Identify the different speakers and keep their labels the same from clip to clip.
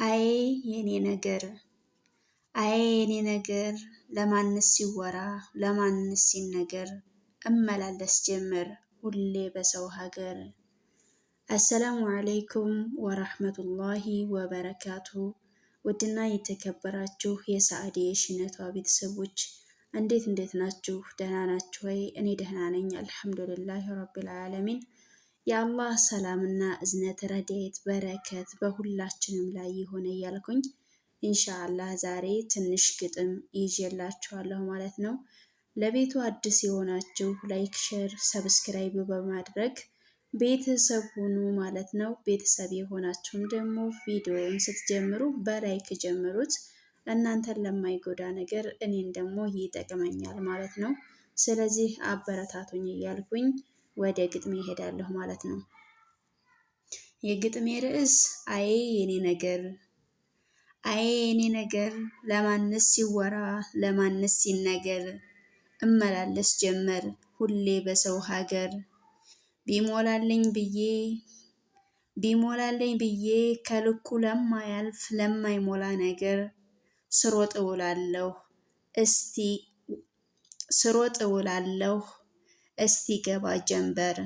Speaker 1: አይ የኔ ነገር አይ የኔ ነገር ለማንስ ሲወራ ለማንስ ሲነገር እመላለስ ጀመር ሁሌ በሰው ሀገር። አሰላሙ አለይኩም ወራህመቱላሂ ወበረካቱ። ውድና የተከበራችሁ የሰዓዲ የሽነቷ ቤተሰቦች እንዴት ናችሁ? ደህና ናችሁ ወይ? እኔ ደህና ነኝ አልሐምዱሊላህ ረቢል ዓለሚን። የአላህ ሰላምና እዝነት ረድኤት በረከት በሁላችንም ላይ ይሆን እያልኩኝ ኢንሻአላህ ዛሬ ትንሽ ግጥም ይዤላችኋለሁ ማለት ነው። ለቤቱ አዲስ የሆናችሁ ላይክ፣ ሼር፣ ሰብስክራይብ በማድረግ ቤተሰብ ሁኑ ማለት ነው። ቤተሰብ የሆናችሁም ደግሞ ቪዲዮውን ስትጀምሩ በላይክ ጀምሩት። እናንተን ለማይጎዳ ነገር እኔን ደግሞ ይጠቅመኛል ማለት ነው። ስለዚህ አበረታቱኝ እያልኩኝ ወደ ግጥሜ እሄዳለሁ ማለት ነው። የግጥሜ ርዕስ አይ የኔ ነገር። አይ የኔ ነገር ለማንስ ሲወራ ለማንስ ሲነገር እመላለስ ጀመር ሁሌ በሰው ሀገር። ቢሞላልኝ ብዬ ከልኩ ለማያልፍ ለማይሞላ ነገር ስሮጥ እውላለሁ እስቲ ገባ ጀንበር።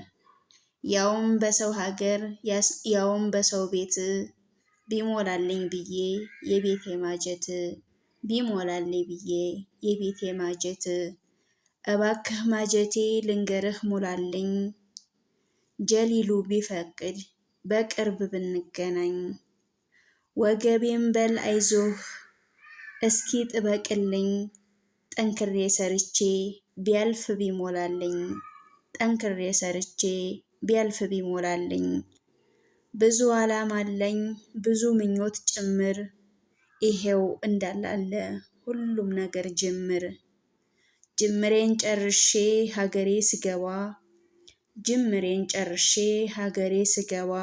Speaker 1: ያውም በሰው ሀገር ያውም በሰው ቤት ቢሞላልኝ ብዬ የቤቴ ማጀት ቢሞላልኝ ብዬ የቤቴ ማጀት። እባክህ ማጀቴ ልንገርህ ሙላልኝ ጀሊሉ ቢፈቅድ በቅርብ ብንገናኝ። ወገቤም በል አይዞህ እስኪ ጥበቅልኝ ጠንክሬ ሰርቼ ቢያልፍ ቢሞላልኝ ጠንክሬ ሰርቼ ቢያልፍ ቢሞላልኝ። ብዙ አላማ አለኝ ብዙ ምኞት ጭምር ይሄው እንዳላለ ሁሉም ነገር ጅምር። ጅምሬን ጨርሼ ሀገሬ ስገባ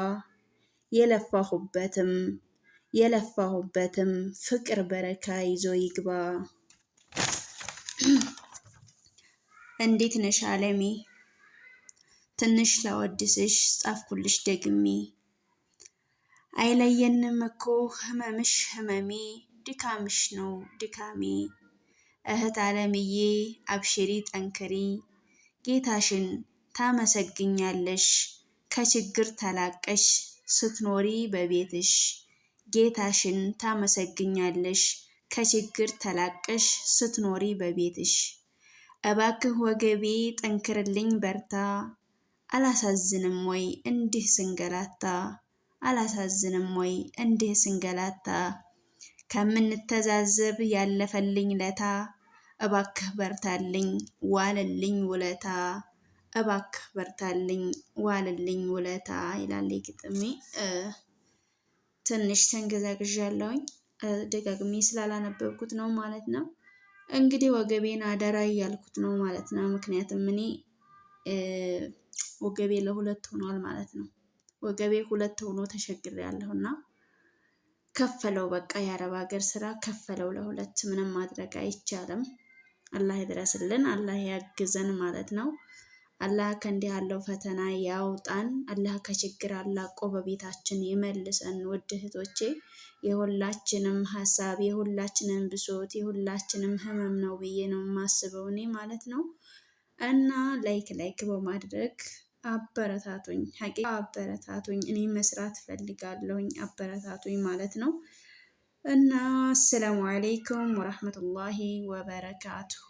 Speaker 1: የለፋሁበትም ፍቅር በረካ ይዞ ይግባ። እንዴት ነሽ አለሜ ትንሽ ላወድስሽ ጻፍኩልሽ ደግሜ። አይለየንም እኮ ህመምሽ ህመሜ ድካምሽ ነው ድካሜ። እህት አለምዬ አብሽሪ ጠንክሪ ጌታሽን ታመሰግኛለሽ ከችግር ተላቀሽ ስትኖሪ በቤትሽ። ጌታሽን ታመሰግኛለሽ ከችግር ተላቀሽ ስትኖሪ በቤትሽ። እባክህ ወገቤ ጠንክርልኝ በርታ አላሳዝንም ወይ እንዲህ ስንገላታ። አላሳዝንም ወይ እንዲህ ስንገላታ። ከምንተዛዘብ ያለፈልኝ ለታ እባክህ በርታልኝ ዋልልኝ ውለታ። እባክህ በርታልኝ ዋልልኝ ውለታ ይላል ግጥሜ። ትንሽ ተንገዛግዣለሁኝ ደጋግሜ ስላላነበብኩት ነው ማለት ነው። እንግዲህ ወገቤን አደራ እያልኩት ነው ማለት ነው። ምክንያቱም እኔ ወገቤ ለሁለት ሆኗል ማለት ነው። ወገቤ ሁለት ሆኖ ተሸግሬያለሁና ከፈለው በቃ የአረብ ሀገር ስራ ከፈለው ለሁለት። ምንም ማድረግ አይቻልም። አላህ ይድረስልን፣ አላህ ያግዘን ማለት ነው። አላህ ከእንዲህ ያለው ፈተና ያውጣን። አላህ ከችግር አላቆ በቤታችን ይመልሰን። ውድ እህቶቼ የሁላችንም ሀሳብ የሁላችንም ብሶት የሁላችንም ህመም ነው ብዬ ነው የማስበው እኔ ማለት ነው። እና ላይክ በማድረግ አበረታቱኝ፣ ሀቂቃ አበረታቱኝ። እኔ መስራት ፈልጋለሁኝ አበረታቱኝ ማለት ነው። እና አሰላሙ አለይኩም ወራህመቱላሂ ወበረካቱሁ።